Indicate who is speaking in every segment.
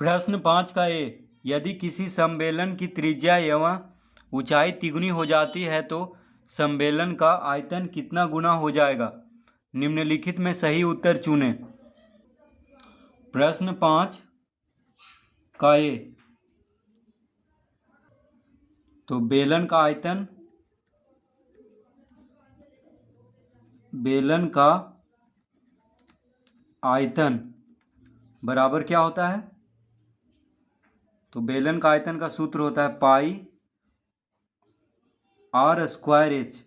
Speaker 1: प्रश्न 5 का ए, यदि किसी सम्मेलन की त्रिज्या एवं ऊंचाई तिगुनी हो जाती है तो सम्मेलन का आयतन कितना गुना हो जाएगा? निम्नलिखित में सही उत्तर चुनें। प्रश्न 5 का ए, तो बेलन का आयतन बराबर क्या होता है? तो बेलन का आयतन का सूत्र होता है पाई आर स्क्वायर एच।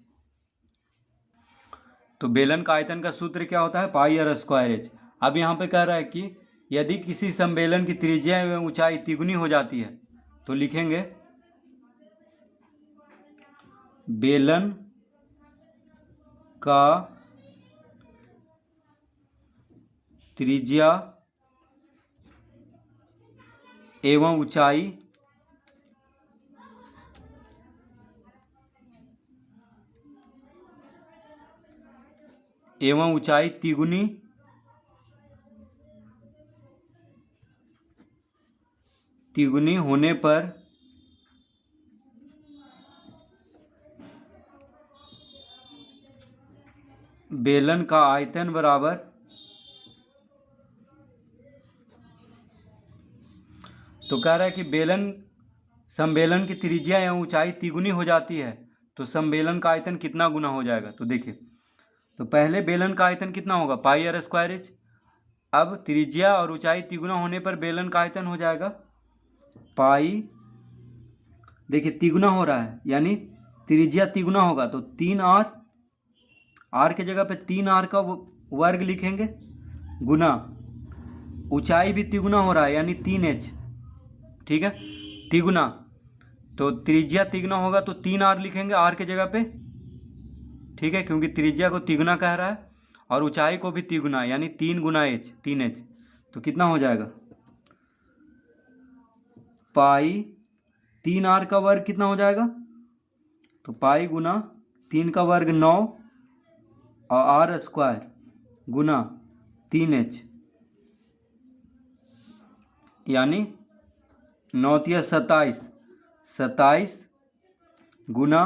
Speaker 1: तो बेलन का आयतन का सूत्र क्या होता है? पाई आर स्क्वायर एच। अब यहाँ पे कह रहा है कि यदि किसी सम्मेलन की त्रिज्या एवं ऊंचाई तिगुनी हो जाती है तो लिखेंगे बेलन का त्रिज्या एवं ऊंचाई तिगुनी होने पर बेलन का आयतन बराबर, तो कह रहा है कि सम्मेलन की त्रिज्या एवं ऊंचाई तिगुनी हो जाती है तो सम्मेलन का आयतन कितना गुना हो जाएगा? तो देखिए, तो पहले बेलन का आयतन कितना होगा? पाई आर स्क्वायर एच। अब त्रिज्या और ऊंचाई तिगुना होने पर बेलन का आयतन हो जाएगा पाई, देखिए तिगुना हो रहा है यानी त्रिज्या तिगुना होगा तो 3r, आर के जगह पे 3r का वर्ग लिखेंगे, गुना ऊंचाई भी तिगुना हो रहा है यानी 3h, ठीक है, तिगुना, तो त्रिज्या तिगुना होगा तो 3r लिखेंगे r के जगह पे, ठीक है, क्योंकि त्रिज्या को तिगुना कह रहा है और ऊंचाई को भी तिगुना यानी 3 गुना h, 3h। तो कितना हो जाएगा? पाई 3r का वर्ग कितना हो जाएगा? तो पाई गुना 3 का वर्ग 9 और आर स्क्वायर गुना 3h यानी 9 तिया 27 गुना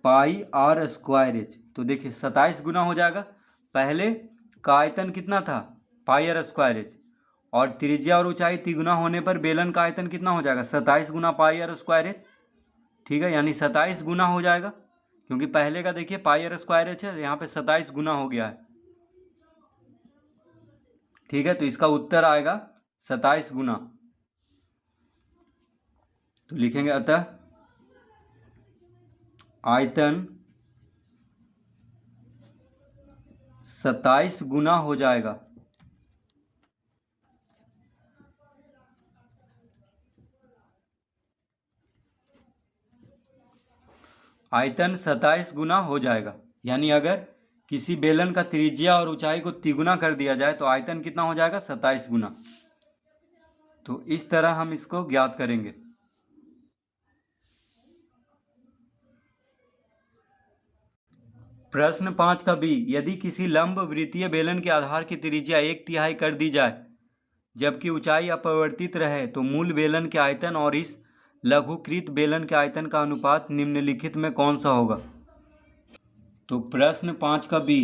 Speaker 1: पाई आर स्क्वायर एच। तो देखिए 27 गुना हो जाएगा, पहले का आयतन कितना था? पाई आर स्क्वायर एच, और त्रिज्या और ऊंचाई तिगुना होने पर बेलन का आयतन कितना हो जाएगा? 27 गुना पाई आर स्क्वायर एच, ठीक है, यानी 27 गुना हो जाएगा, क्योंकि पहले का देखिए पाई आर स्क्वायर एच है, यहाँ पे 27 गुना हो गया है, ठीक है, तो इसका उत्तर आएगा 27 गुना। तो लिखेंगे अतः आयतन 27 गुना हो जाएगा। आयतन 27 गुना हो जाएगा, यानी अगर किसी बेलन का त्रिज्या और ऊंचाई को तिगुना कर दिया जाए तो आयतन कितना हो जाएगा? 27 गुना। तो इस तरह हम इसको ज्ञात करेंगे। प्रश्न 5 का बी, यदि किसी लंब वृत्तीय बेलन के आधार की त्रिज्या 1/3 कर दी जाए जबकि ऊंचाई अपरिवर्तित रहे तो मूल बेलन के आयतन और इस लघुकृत बेलन के आयतन का अनुपात निम्नलिखित में कौन सा होगा? तो प्रश्न 5 का बी,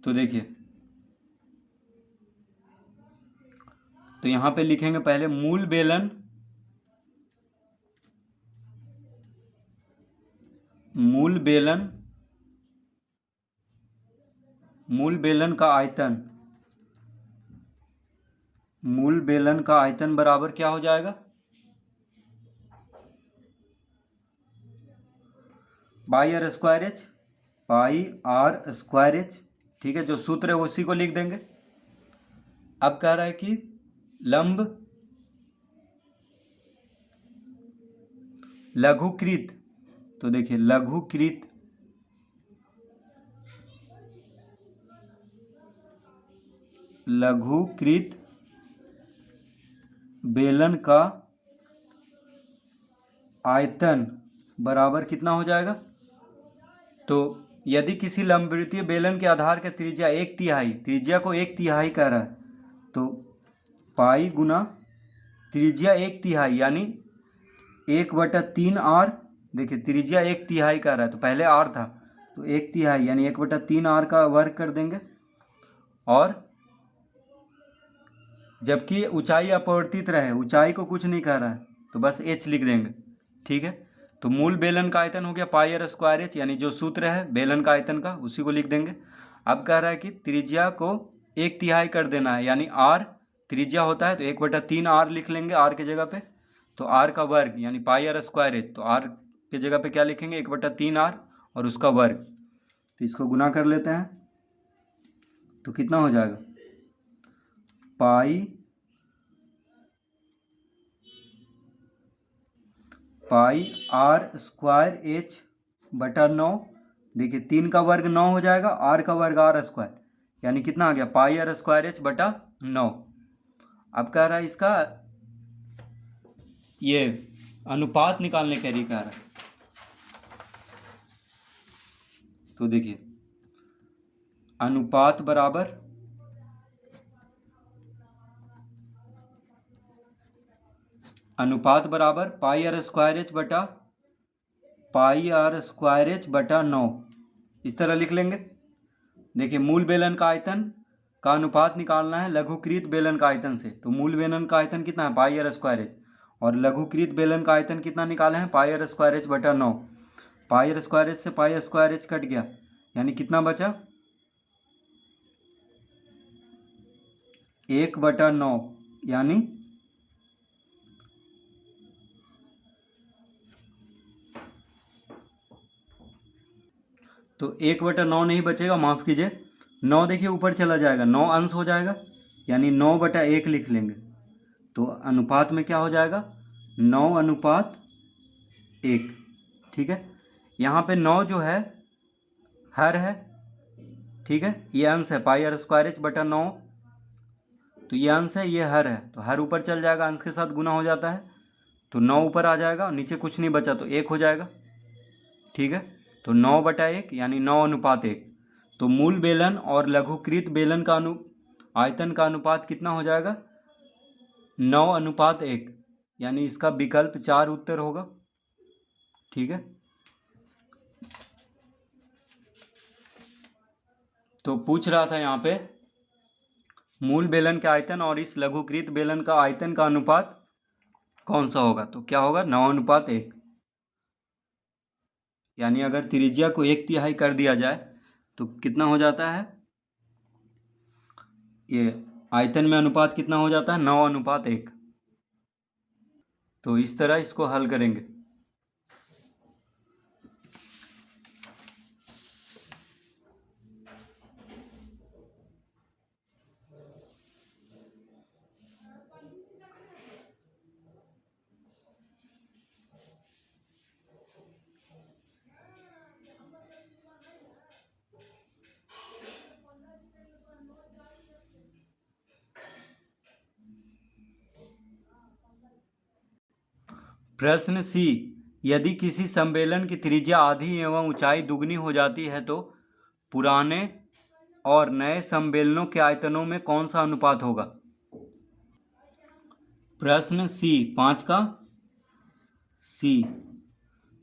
Speaker 1: तो देखिए, तो यहां पे लिखेंगे पहले मूल बेलन का आयतन बराबर क्या हो जाएगा? पाई आर स्क्वायर एच, ठीक है, जो सूत्र है उसी को लिख देंगे। अब कह रहा है कि लघुकृत, तो देखिए लघुकृत बेलन का आयतन बराबर कितना हो जाएगा? तो यदि किसी लंबवृत्तीय बेलन के आधार का त्रिज्या 1/3, त्रिज्या को 1/3 कह रहा है, तो पाई गुना त्रिज्या 1/3 यानी 1/3 R। देखिए त्रिज्या 1/3 कह रहा है, तो पहले R था, तो 1/3 यानी 1/3 R का वर्ग कर देंगे। और जबकि ऊंचाई अपरिवर्तित रहे, ऊंचाई को कुछ नहीं कह रहा है, तो बस H लिख देंगे। ठीक है, तो मूल बेलन का आयतन हो गया πr²h, यानी जो सूत्र है बेलन का आयतन का उसी को लिख देंगे। अब कह रहा है कि त्रिज्या को 1/3 कर देना है, यानी R त्रिज्या होता है तो 1/3 R लिख लेंगे R के जगह पे। तो R का वर्ग यानी πr²h, तो R के जगह पे क्या लिखेंगे 1/3 R और उसका वर्ग। तो इसको गुना कर लेते हैं, तो कितना हो जाएगा πr²h/9। देखिए 3 का वर्ग 9 हो जाएगा, R का वर्ग R², यानी कितना आ गया πr²h/9। अब कह रहा है इसका ये अनुपात निकालने के लिए कह रहा है। तो देखिए अनुपात बराबर πr²h/9 इस तरह लिख लेंगे। देखिए मूल बेलन का आयतन का अनुपात निकालना है लघुकृत बेलन का आयतन से, तो मूल बेलन का आयतन कितना है πr²h, और लघुकृत बेलन का आयतन कितना निकाले हैं πr²h/9। πr² से πr² कट गया, यानी कितना बचा 1/9, यानी तो 1/9 नहीं बचेगा, माफ़ कीजिए 9, देखिए ऊपर चला जाएगा, 9 अंश हो जाएगा, यानी 9/1 लिख लेंगे। तो अनुपात में क्या हो जाएगा 9:1। ठीक है, यहाँ पे 9 जो है हर है, ठीक है, ये अंश है πr²h/9, तो ये अंश है, ये हर है, तो हर ऊपर चल जाएगा, अंश के साथ गुना हो जाता है, तो 9 ऊपर आ जाएगा, नीचे कुछ नहीं बचा तो 1 हो जाएगा। ठीक है, तो 9/1 यानी 9:1। तो मूल बेलन और लघुकृत बेलन का आयतन का अनुपात कितना हो जाएगा 9:1, यानी इसका विकल्प 4 उत्तर होगा। ठीक है, तो पूछ रहा था यहाँ पे मूल बेलन के आयतन और इस लघुकृत बेलन का आयतन का अनुपात कौन सा होगा, तो क्या होगा 9:1, यानी अगर त्रिज्या को 1/3 कर दिया जाए तो कितना हो जाता है, ये आयतन में अनुपात कितना हो जाता है 9:1। तो इस तरह इसको हल करेंगे। प्रश्न सी, यदि किसी सम्मेलन की त्रिज्या आधी एवं ऊंचाई दुगनी हो जाती है तो पुराने और नए सम्मेलनों के आयतनों में कौन सा अनुपात होगा। प्रश्न सी 5 का सी,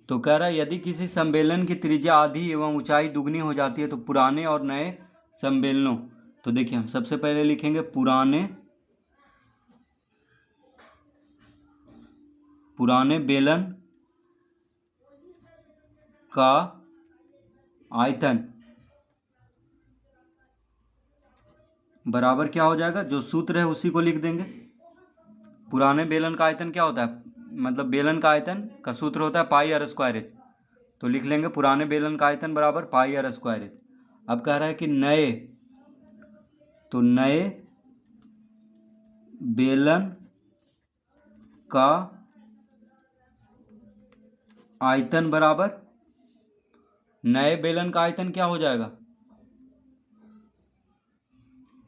Speaker 1: तो कह रहा है यदि किसी सम्मेलन की त्रिज्या आधी एवं ऊंचाई दुगनी हो जाती है तो पुराने और नए सम्मेलनों, तो देखिए हम सबसे पहले लिखेंगे पुराने बेलन का आयतन बराबर क्या हो जाएगा, जो सूत्र है उसी को लिख देंगे। पुराने बेलन का आयतन क्या होता है, मतलब बेलन का आयतन का सूत्र होता है πr²h, तो लिख लेंगे पुराने बेलन का आयतन बराबर πr²h। अब कह रहा है कि नए, तो नए बेलन का आयतन बराबर, नए बेलन का आयतन क्या हो जाएगा,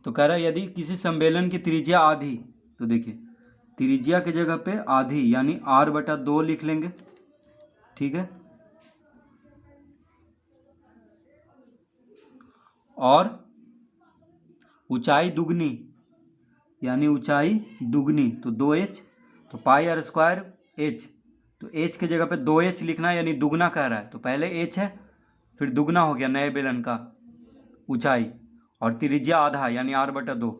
Speaker 1: तो कह रहा है यदि किसी सम्मेलन की त्रिज्या आधी, तो देखिए त्रिज्या की जगह पे आधी यानी r/2 लिख लेंगे। ठीक है, और ऊंचाई दुगनी यानी ऊंचाई दुगनी तो 2h, तो पाई आर स्क्वायर एच, तो एच की जगह पे 2h लिखना है यानी दुगना कह रहा है, तो पहले एच है फिर दुगना हो गया नए बेलन का ऊंचाई, और त्रिज्या आधा यानी r/2,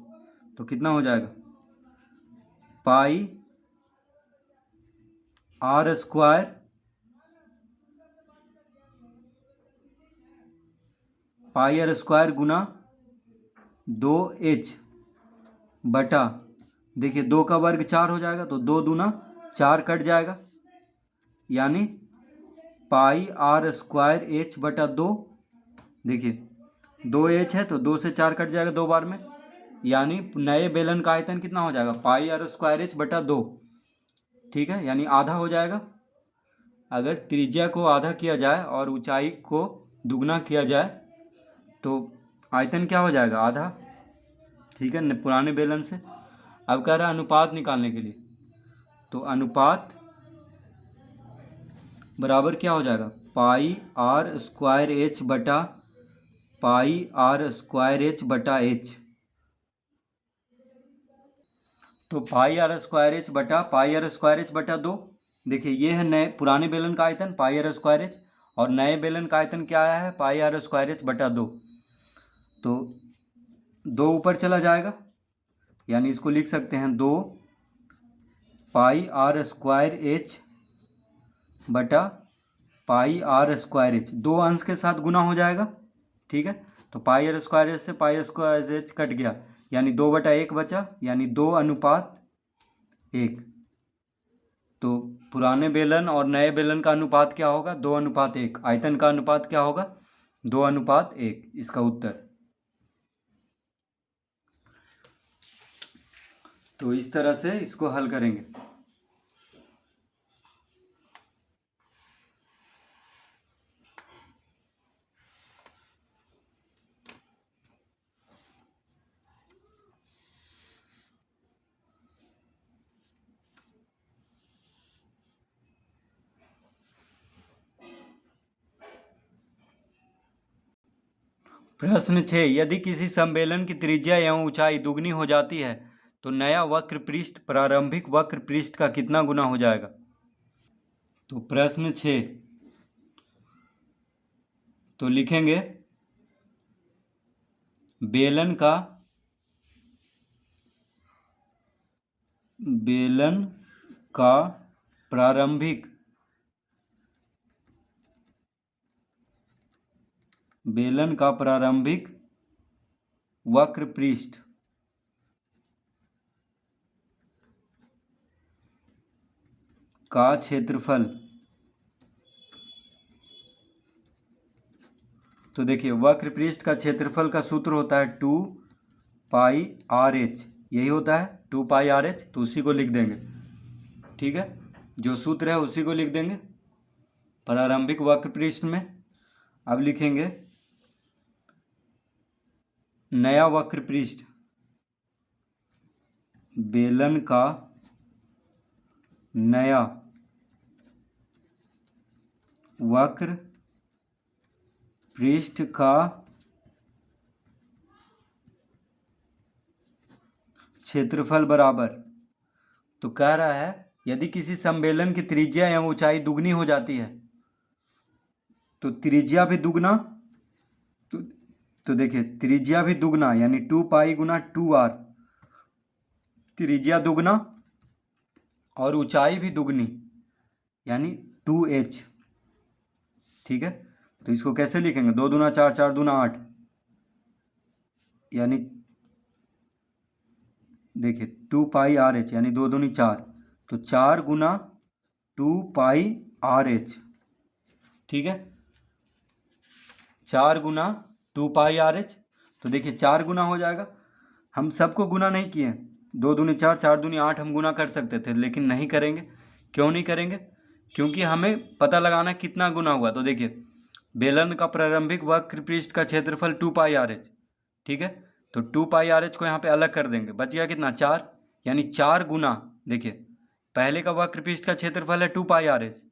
Speaker 1: तो कितना हो जाएगा पाई आर स्क्वायर गुना 2h बटा, देखिए 2 का वर्ग 4 हो जाएगा, तो 2 दूना 4 कट जाएगा यानी पाई आर स्क्वायर एच बटा 2, देखिए 2h है तो 2 से 4 कट जाएगा 2 बार में, यानी नए बेलन का आयतन कितना हो जाएगा पाई आर स्क्वायर एच बटा 2, ठीक है, यानी आधा हो जाएगा। अगर त्रिज्या को आधा किया जाए और ऊंचाई को दुगना किया जाए तो आयतन क्या हो जाएगा आधा, ठीक है, पुराने बेलन से। अब कह रहा है अनुपात निकालने के लिए, तो अनुपात बराबर क्या हो जाएगा पाई आर स्क्वायर एच बटा पाई आर स्क्वायर एच बटा एच, तो पाई आर स्क्वायर एच बटा पाई आर स्क्वायर एच बटा 2, देखिए ये है नए पुराने बेलन का आयतन पाई आर स्क्वायर एच, और नए बेलन का आयतन क्या आया है पाई आर स्क्वायर एच बटा 2, तो 2 ऊपर चला जाएगा यानी इसको लिख सकते हैं 2 पाई आर स्क्वायर एच बटा पाई आर स्क्वायर एच, 2 अंश के साथ गुना हो जाएगा, ठीक है, तो पाई आर स्क्वायर एच से पाई स्क्वायर एच कट गया यानी 2/1 बचा यानी 2:1, तो पुराने बेलन और नए बेलन का अनुपात क्या होगा 2:1, आयतन का अनुपात क्या होगा 2:1, इसका उत्तर। तो इस तरह से इसको हल करेंगे। प्रश्न 6, यदि किसी सम्मेलन की त्रिज्या एवं ऊंचाई दुगनी हो जाती है तो नया वक्र पृष्ठ प्रारंभिक वक्र पृष्ठ का कितना गुना हो जाएगा। तो प्रश्न 6, तो लिखेंगे बेलन का प्रारंभिक वक्र पृष्ठ का क्षेत्रफल, तो देखिए वक्र पृष्ठ का क्षेत्रफल का सूत्र होता है 2 पाई आर एच, यही होता है 2 पाई आर एच, तो उसी को लिख देंगे, ठीक है, जो सूत्र है उसी को लिख देंगे प्रारंभिक वक्र पृष्ठ में। अब लिखेंगे नया वक्र पृष्ठ, बेलन का नया वक्र पृष्ठ का क्षेत्रफल बराबर, तो कह रहा है यदि किसी सम्मेलन की त्रिज्या एवं ऊंचाई दुगनी हो जाती है तो त्रिज्या भी दुगना, तो देखिए त्रिज्या भी दुगना यानी 2 पाई गुना 2r, त्रिज्या दुगना और ऊंचाई भी दुगनी यानी 2h, ठीक है, तो इसको कैसे लिखेंगे 2 दूना 4, 4 दूना 8, यानी देखिए 2 पाई आर एच यानी 2 दूनी 4, तो 4 गुना 2 पाई आर एच, ठीक है, 4 गुना 2 पाई आर एच, तो देखिए 4 गुना हो जाएगा, हम सबको गुना नहीं किए, 2 दूनी 4, 4 दूनी 8 हम गुना कर सकते थे लेकिन नहीं करेंगे। क्यों नहीं करेंगे, क्योंकि हमें पता लगाना कितना गुना हुआ, तो देखिए बेलन का प्रारंभिक वक्र पृष्ठ का क्षेत्रफल 2 पाई आर एच, ठीक है, तो 2 पाई आर एच को यहाँ पे अलग कर देंगे, बच गया कितना 4, यानी 4 गुना, देखिए पहले का वक्र पृष्ठ का क्षेत्रफल है 2 पाई आर एच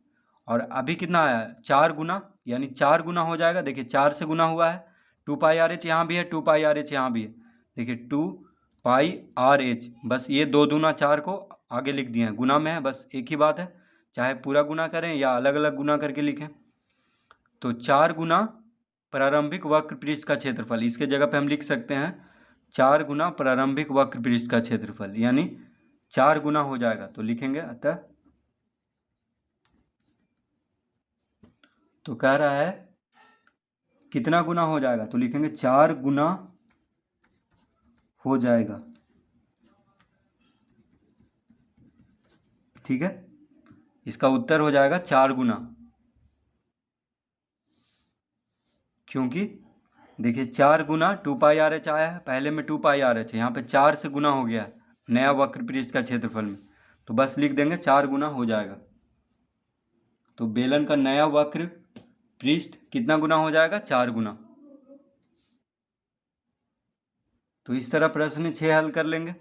Speaker 1: और अभी कितना आया 4 गुना, यानी 4 गुना हो जाएगा, देखिए 4 से गुना हुआ है टू पाई आर एच यहाँ भी है, टू पाई आर एच यहाँ भी है। देखिए 2πRh, बस ये 2 दूना 4 को आगे लिख दिए हैं, गुना में है, बस एक ही बात है, चाहे पूरा गुना करें या अलग अलग गुना करके लिखें। तो 4 गुना प्रारंभिक वक्र पृष्ठ का क्षेत्रफल, इसके जगह पे हम लिख सकते हैं 4 गुना प्रारंभिक वक्र पृष्ठ का क्षेत्रफल, यानी 4 गुना हो जाएगा। तो लिखेंगे अतः, तो कह रहा है कितना गुना हो जाएगा, तो लिखेंगे 4 गुना हो जाएगा। ठीक है, इसका उत्तर हो जाएगा 4 गुना, क्योंकि देखिए 4 गुना 2πRh आया है, पहले में 2πRh है, यहाँ पे 4 से गुना हो गया है नया वक्र पृष्ठ का क्षेत्रफल में, तो बस लिख देंगे 4 गुना हो जाएगा। तो बेलन का नया वक्र पृष्ठ कितना गुना हो जाएगा, 4 गुना। तो इस तरह प्रश्न 6 हल कर लेंगे।